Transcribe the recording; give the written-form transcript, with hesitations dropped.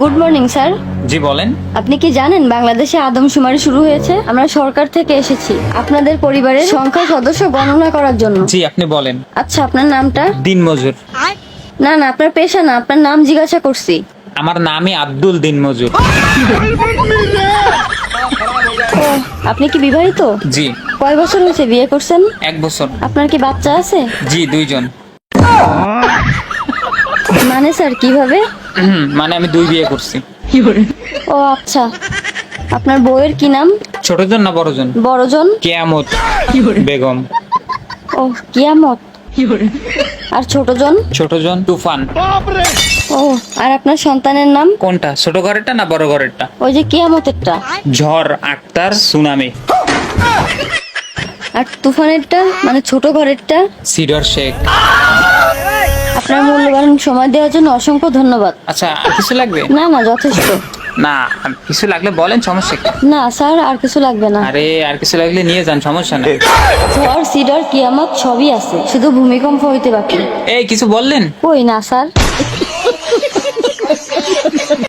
Good morning sir. জি বলেন। আপনি কি জানেন বাংলাদেশে আদমশুমারি শুরু হয়েছে? আমরা সরকার থেকে এসেছি আপনাদের পরিবারের সংখ্যা সদস্য গণনা করার জন্য। জি আপনি বলেন। আচ্ছা, আপনার নামটা? দিনমজুর। না না, আপনার পেশা না, আপনার নাম জিজ্ঞাসা করছি। আমার নামই আব্দুল দিনমজুর। ও, আপনি কি বিবাহিত? জি। কয় বছর হয়েছে বিয়ে করছেন? 1 বছর। আপনার কি বাচ্চা আছে? জি 2 জন। মানে স্যার কিভাবে? মানে আমি 2 বিয়ে করছি। ও আচ্ছা, আপনার বউয়ের কি নাম? ছোটজন না বড়জন? বড়জন। কেয়ামত বেগম। ও, কিয়ামত। আর ছোটজন? ছোটজন তুফান। ও, আর আপনার সন্তানের নাম? কোনটা, ছোট ঘরেরটা না বড় ঘরেরটা? ওই যে কিয়ামতেরটা। ঝড়, আক্তার, সুনামি। আর তুফানেরটা মানে ছোট ঘরেরটা? সিডর শেখ। আপনার মূল্যবান সময় দেওয়ার জন্য অসংখ্য ধন্যবাদ। আচ্ছা আর কিছু লাগবে? না না, যথেষ্ট। না কিছু লাগলে বলেন, সমস্যা কি? না স্যার, আর কিছু লাগবে না। আরে আর কিছু লাগলে নিয়ে যান, সমস্যা নেই। ঝড়, সিডর, কিয়ামত সবই আছে, শুধু ভূমিকম্প হইতে বাকি। এই কিছু বললেন? কই না স্যার।